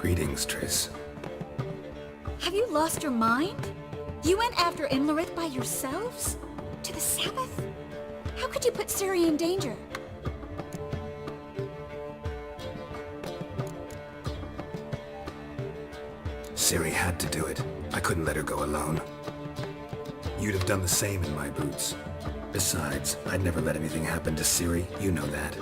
Greetings, Triss. Have you lost your mind? You went after Imlerith by yourselves? To the Sabbath? How could you put Ciri in danger? Ciri had to do it. I couldn't let her go alone. You'd have done the same in my boots. Besides, I'd never let anything happen to Ciri, you know that.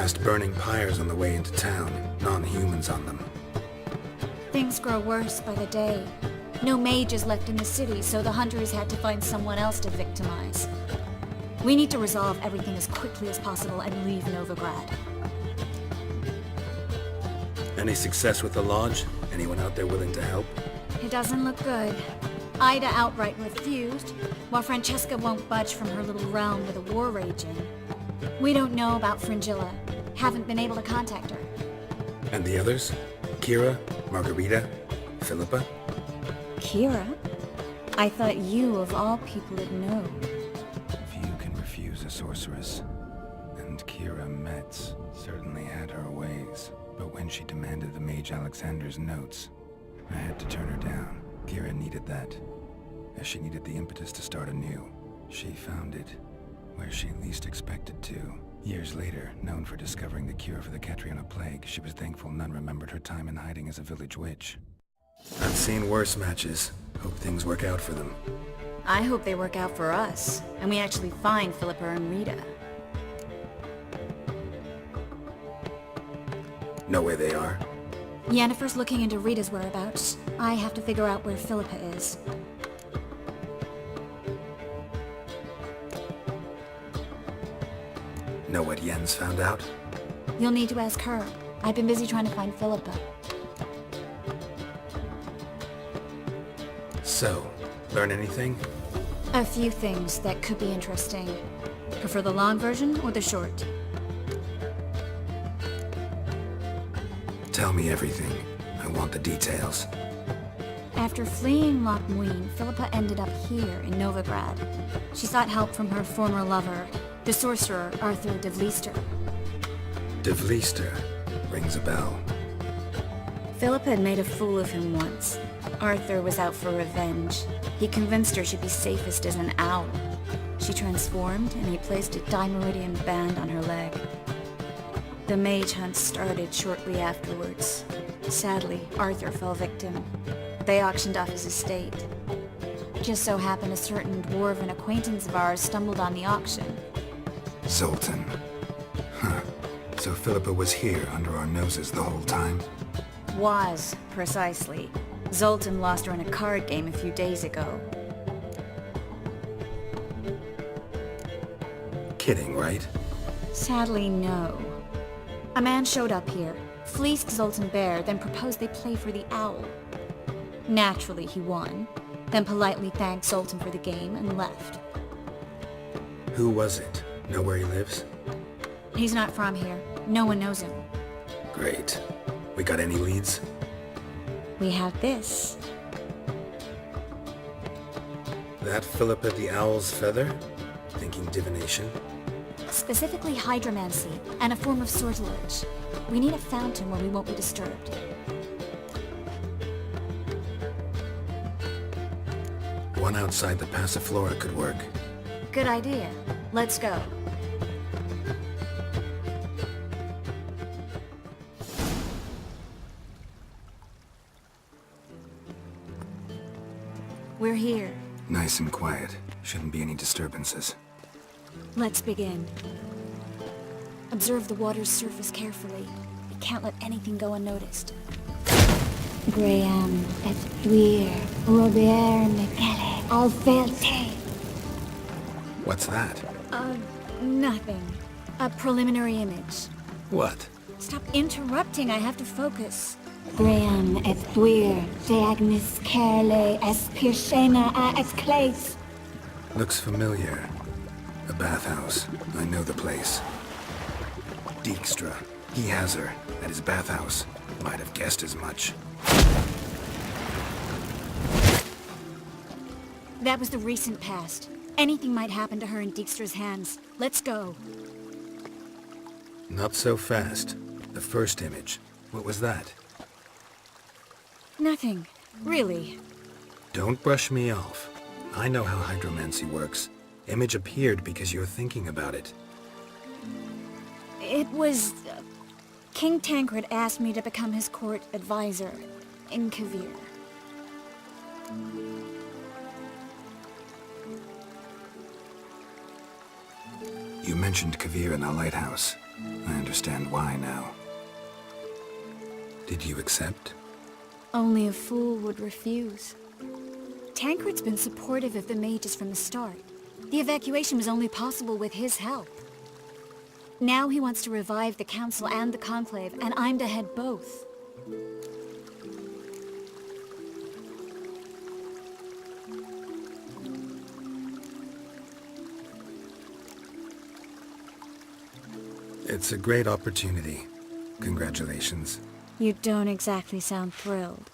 Past burning pyres on the way into town, non-humans on them. Things grow worse by the day. No mages left in the city, so the hunters had to find someone else to victimize. We need to resolve everything as quickly as possible and leave Novigrad. Any success with the lodge? Anyone out there willing to help? It doesn't look good. Ida outright refused, while Francesca won't budge from her little realm with a war raging. We don't know about Fringilla. Haven't been able to contact her. And the others? Kira? Margarita? Philippa? Kira? I thought you, of all people, would know. Few can refuse a sorceress. And Kira Metz certainly had her ways. But when she demanded the Mage Alexander's notes, I had to turn her down. Kira needed that, as she needed the impetus to start anew. She found it where she least expected to. Years later, known for discovering the cure for the Catriona plague, she was thankful none remembered her time in hiding as a village witch. I've seen worse matches. Hope things work out for them. I hope they work out for us, and we actually find Philippa and Rita. Know where they are? Yennefer's looking into Rita's whereabouts. I have to figure out where Philippa is. Know what Yen's found out? You'll need to ask her. I've been busy trying to find Philippa. So, learn anything? A few things that could be interesting. Prefer the long version or the short? Tell me everything. I want the details. After fleeing Loch Muin, Philippa ended up here in Novigrad. She sought help from her former lover, the sorcerer Arthur de Vlister. De Vlister rings a bell. Philippa had made a fool of him once. Arthur was out for revenge. He convinced her she'd be safest as an owl. She transformed, and he placed a Dimeridian band on her leg. The mage hunt started shortly afterwards. Sadly, Arthur fell victim. They auctioned off his estate. Just so happened a certain dwarven acquaintance of ours stumbled on the auction. Zoltan. Huh. So Philippa was here under our noses the whole time? Was, precisely. Zoltan lost her in a card game a few days ago. Kidding, right? Sadly, no. A man showed up here, fleeced Zoltan bare, then proposed they play for the owl. Naturally, he won, then politely thanked Zoltan for the game and left. Who was it? Know where he lives? He's not from here. No one knows him. Great. We got any leads? We have this. That Philippa the Owl's feather? Thinking divination? Specifically hydromancy, and a form of sortilege. We need a fountain where we won't be disturbed. One outside the Passiflora could work. Good idea. Let's go. We're here. Nice and quiet. Shouldn't be any disturbances. Let's begin. Observe the water's surface carefully. We can't let anything go unnoticed. Graham, et thuir, Robert Michele, Alfelte. What's that? Nothing. A preliminary image. What? Stop interrupting, I have to focus. Graham, et thuir, de agnis kerle, es pirshena a exclase. Looks familiar. A bathhouse. I know the place. Dijkstra. He has her at his bathhouse. Might have guessed as much. That was the recent past. Anything might happen to her in Dijkstra's hands. Let's go. Not so fast. The first image. What was that? Nothing. Really. Don't brush me off. I know how hydromancy works. Image appeared because you're thinking about it. It was... King Tancred asked me to become his court advisor in Kavir. You mentioned Kavir in the lighthouse. I understand why now. Did you accept? Only a fool would refuse. Tancred's been supportive of the mages from the start. The evacuation was only possible with his help. Now he wants to revive the Council and the Conclave, and I'm to head both. It's a great opportunity. Congratulations. You don't exactly sound thrilled.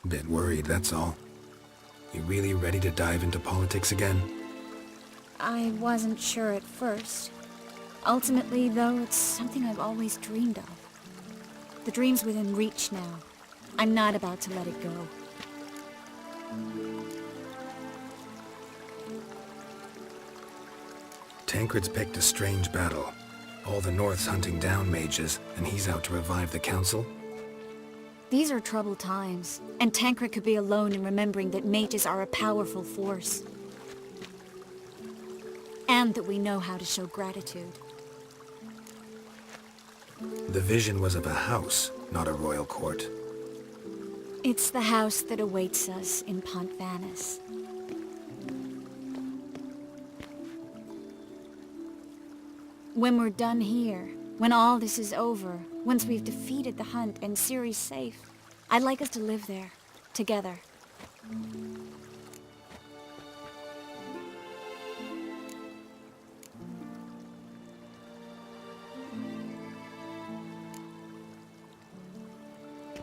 Bit worried, that's all. You really ready to dive into politics again? I wasn't sure at first. Ultimately, though, it's something I've always dreamed of. The dream's within reach now. I'm not about to let it go. Tancred's picked a strange battle. All the North's hunting down mages, and he's out to revive the Council? These are troubled times, and Tancred could be alone in remembering that mages are a powerful force. And that we know how to show gratitude. The vision was of a house, not a royal court. It's the house that awaits us in Pont Vanis. When we're done here, when all this is over, once we've defeated the hunt and Ciri's safe, I'd like us to live there, together.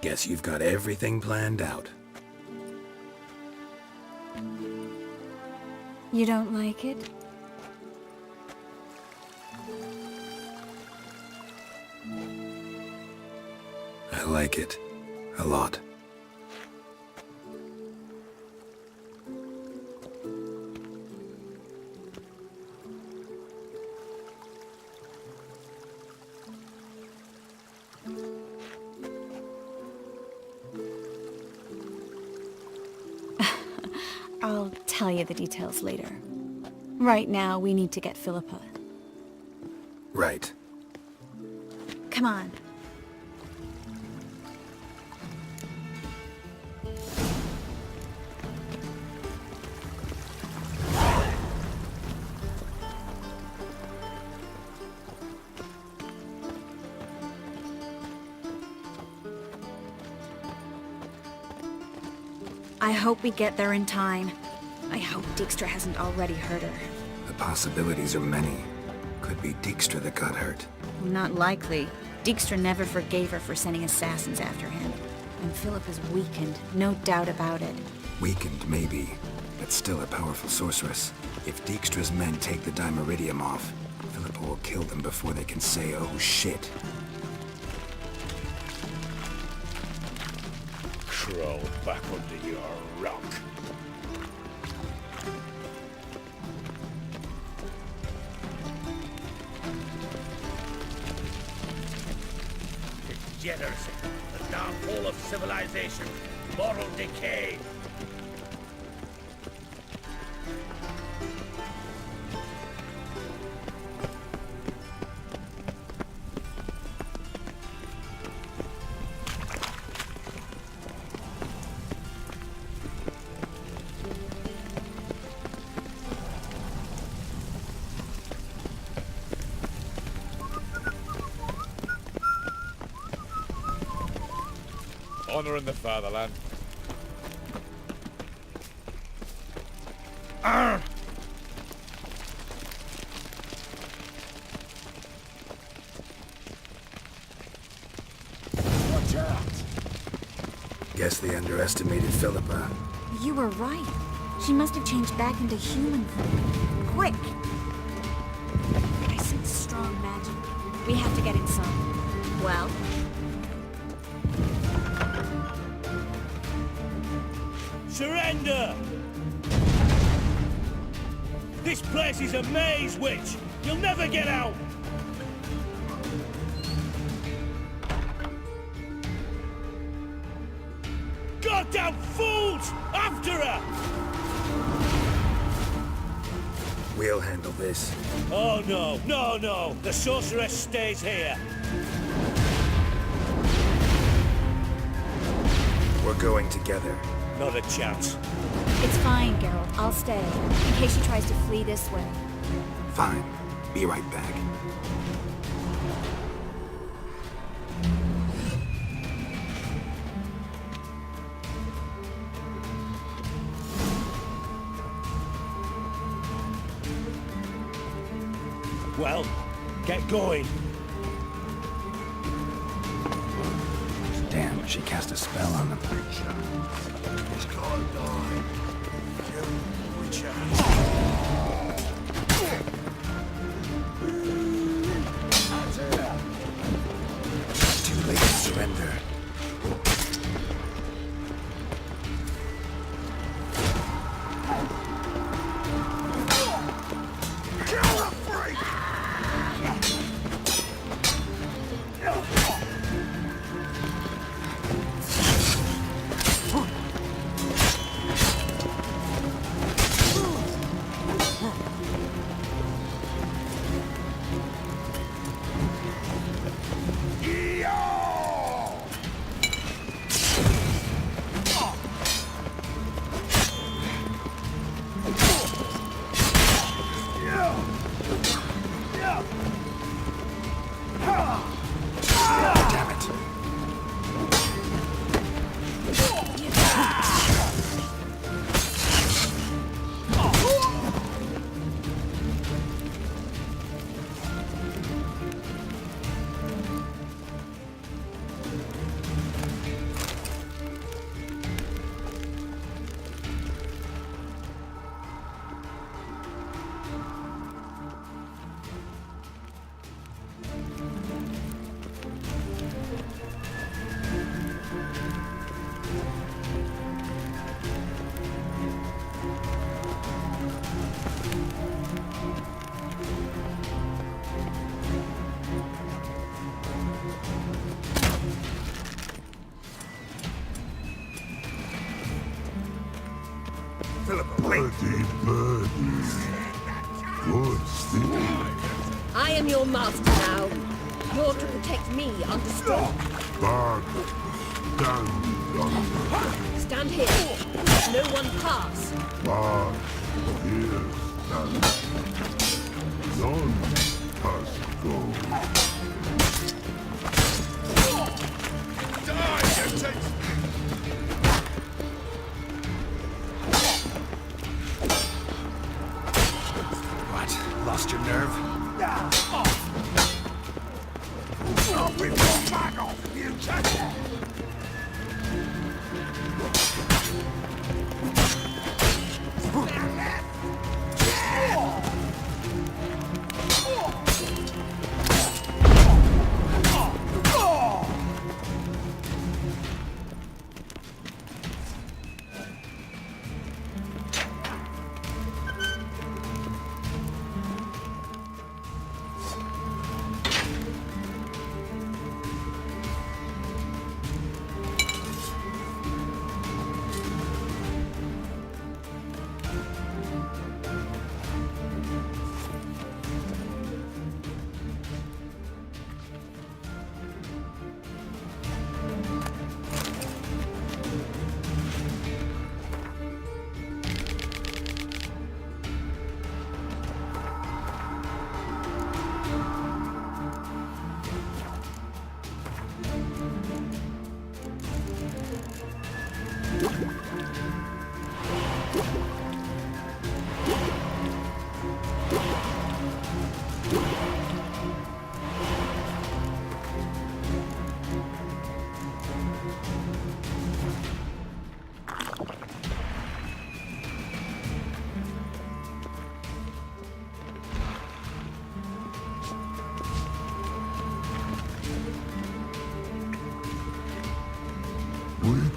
Guess you've got everything planned out. You don't like it? I like it. A lot. I'll tell you the details later. Right now, we need to get Philippa. Right. Come on. I hope we get there in time. I hope Dijkstra hasn't already hurt her. The possibilities are many. Could be Dijkstra that got hurt. Not likely. Dijkstra never forgave her for sending assassins after him. And Philip is weakened, no doubt about it. Weakened, maybe, but still a powerful sorceress. If Dijkstra's men take the Dimeridium off, Philippa will kill them before they can say, oh shit. Crawl back under your rock. Degeneracy, the downfall of civilization, moral decay. Honor in the fatherland. Arr! Guess they underestimated Philippa. You were right. She must have changed back into human form. Quick! I sense strong magic. We have to get inside. Well? Surrender! This place is a maze, witch! You'll never get out! Goddamn fools! After her! We'll handle this. Oh no, no, no! The sorceress stays here! We're going together. Not a chance. It's fine, Geralt. I'll stay, in case she tries to flee this way. Fine. Be right back. Well, get going. Damn, she cast a spell on the creature. It's called die. Witcher. Too late to surrender. I am your master now. You're to protect me, understood? Stand here. Let no one pass. What? Lost your nerve?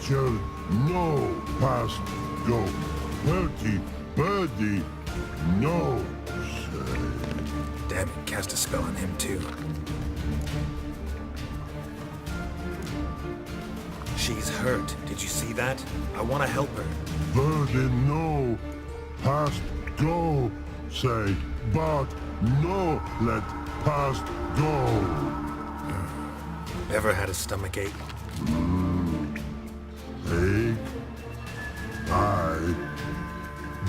Witcher, no past go. Bertie, birdie, no say. Damn it, cast a spell on him too. She's hurt. Did you see that? I want to help her. Birdie, no past go. Say, but no let past go. Ever had a stomach ache? Ache? Aye.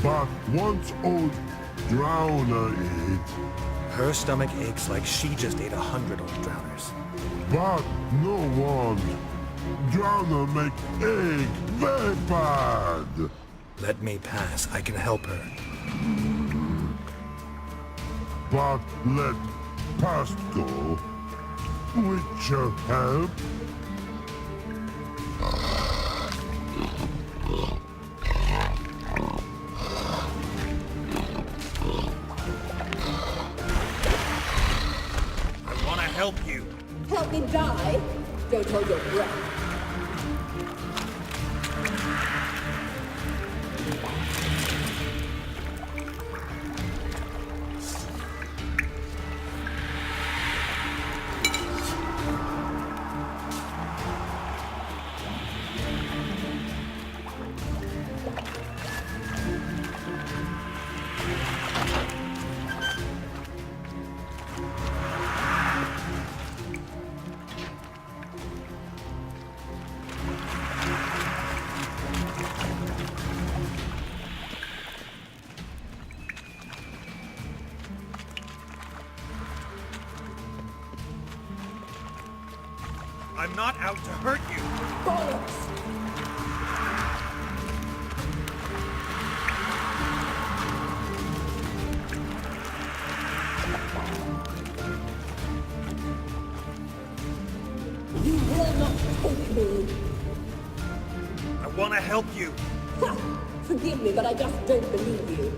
But once old drowner eat, Her stomach aches like she just ate 100 old drowners. but no one. Drowner make egg very bad. Let me pass. I can help her. But let past go. Witcher help. I want to help you. Help me die? Don't hold your breath. I'm not out to hurt you. Bollocks! You will not take me. I want to help you. Ha! Forgive me, but I just don't believe you.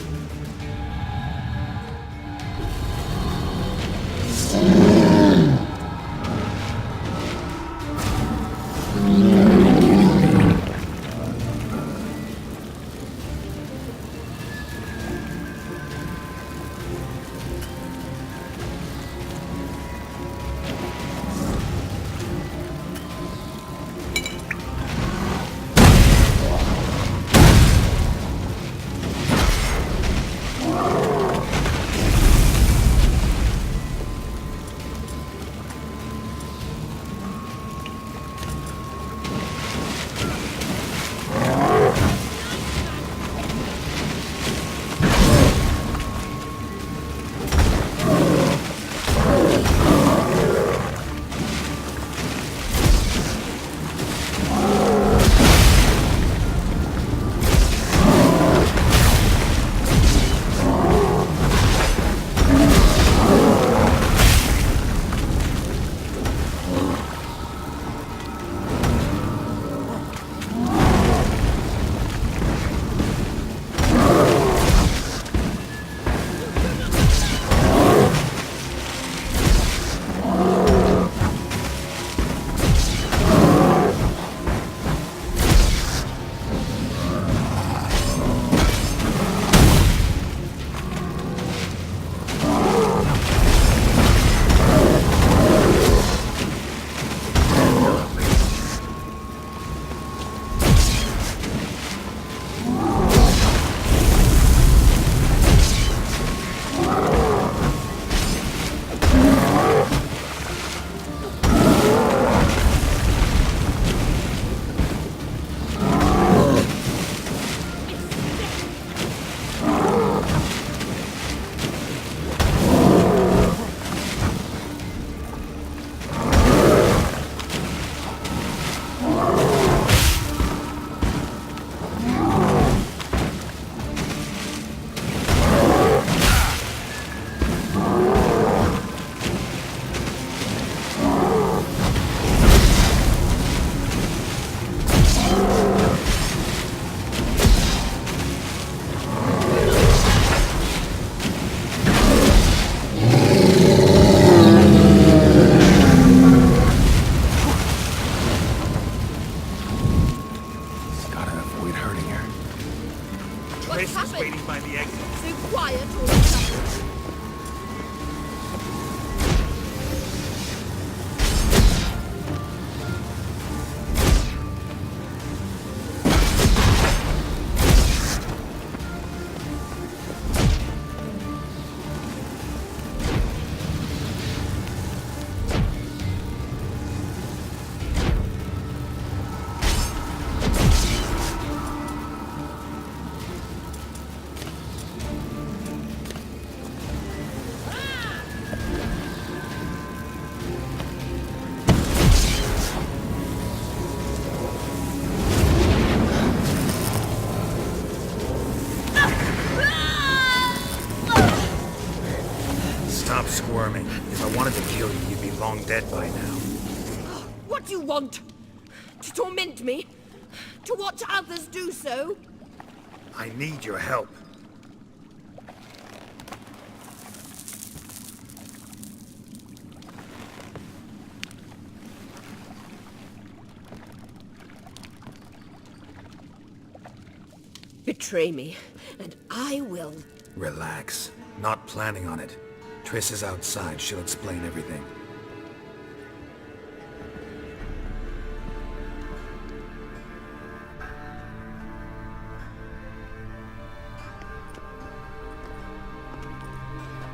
dead by now. What do you want? To torment me? To watch others do so? I need your help. Betray me, and I will. Relax. Not planning on it. Triss is outside. She'll explain everything.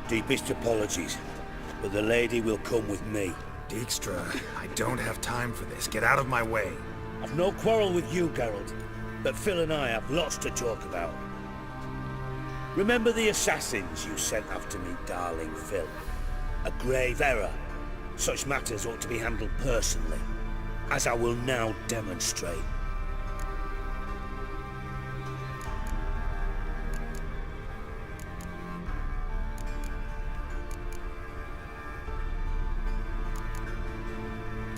Deepest apologies, but the lady will come with me. Dijkstra, I don't have time for this. Get out of my way. I've no quarrel with you, Geralt, but Phil and I have lots to talk about. Remember the assassins you sent after me, darling Phil? A grave error. Such matters ought to be handled personally, as I will now demonstrate.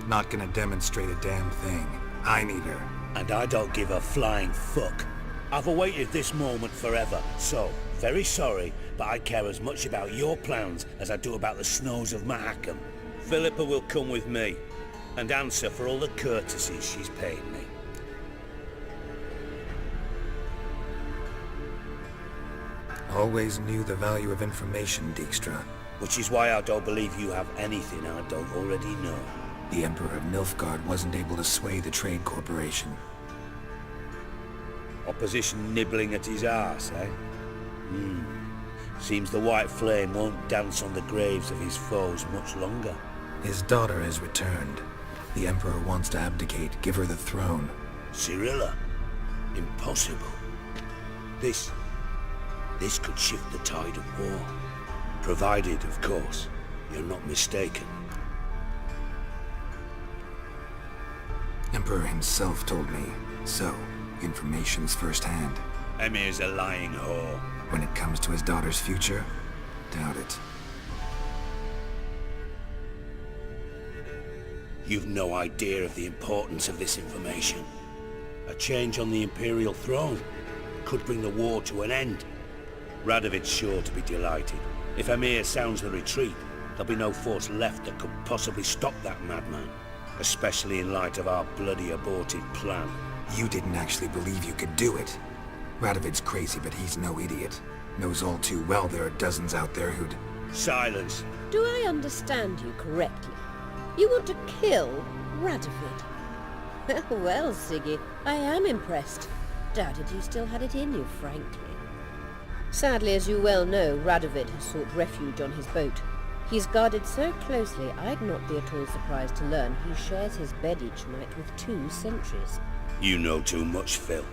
Not gonna demonstrate a damn thing. I need her. And I don't give a flying fuck. I've awaited this moment forever, so, very sorry, but I care as much about your plans as I do about the snows of Mahakam. Philippa will come with me, and answer for all the courtesies she's paid me. Always knew the value of information, Dijkstra. Which is why I don't believe you have anything I don't already know. The Emperor of Nilfgaard wasn't able to sway the Trade Corporation. Opposition nibbling at his arse, eh? Seems the White Flame won't dance on the graves of his foes much longer. His daughter has returned. The Emperor wants to abdicate, give her the throne. Cyrilla? Impossible. This could shift the tide of war. Provided, of course, you're not mistaken. Emperor himself told me. So, information's firsthand. Emir's a lying whore. When it comes to his daughter's future, doubt it. You've no idea of the importance of this information. A change on the Imperial throne could bring the war to an end. Radovid's sure to be delighted. If Emir sounds the retreat, there'll be no force left that could possibly stop that madman. Especially in light of our bloody aborted plan. You didn't actually believe you could do it. Radovid's crazy, but he's no idiot. Knows all too well there are dozens out there who'd... Silence. Do I understand you correctly? You want to kill Radovid? Well, Siggy, I am impressed. Doubted you still had it in you, frankly. Sadly, as you well know, Radovid has sought refuge on his boat. He's guarded so closely, I'd not be at all surprised to learn he shares his bed each night with 2 sentries. You know too much, Phil.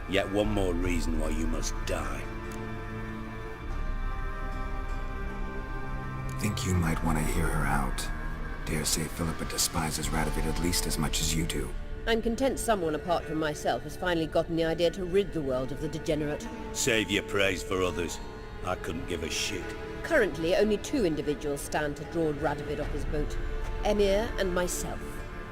Yet one more reason why you must die. Think you might want to hear her out. Dare say Philippa despises Radovid at least as much as you do. I'm content someone apart from myself has finally gotten the idea to rid the world of the degenerate. Save your praise for others. I couldn't give a shit. Currently, only 2 individuals stand to draw Radovid off his boat. Emir and myself.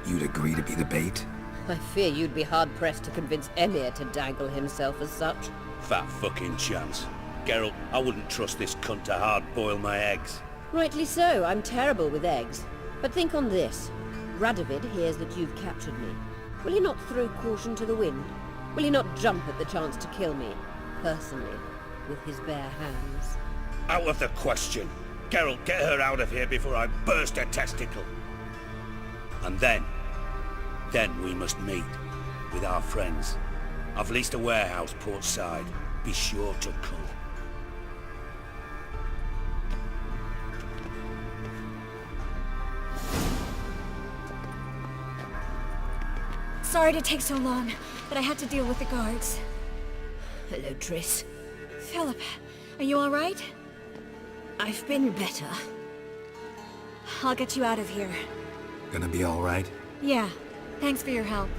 You'd agree to be the bait? I fear you'd be hard-pressed to convince Emir to dangle himself as such. Fat fucking chance. Geralt, I wouldn't trust this cunt to hard-boil my eggs. Rightly so, I'm terrible with eggs. But think on this. Radovid hears that you've captured me. Will he not throw caution to the wind? Will he not jump at the chance to kill me, personally, with his bare hands? Out of the question. Geralt, get her out of here before I burst her testicle. And then we must meet with our friends. I've leased a warehouse port side. Be sure to come. Sorry to take so long, but I had to deal with the guards. Hello, Triss. Philip, are you alright? I've been better. I'll get you out of here. Gonna be alright? Yeah, thanks for your help.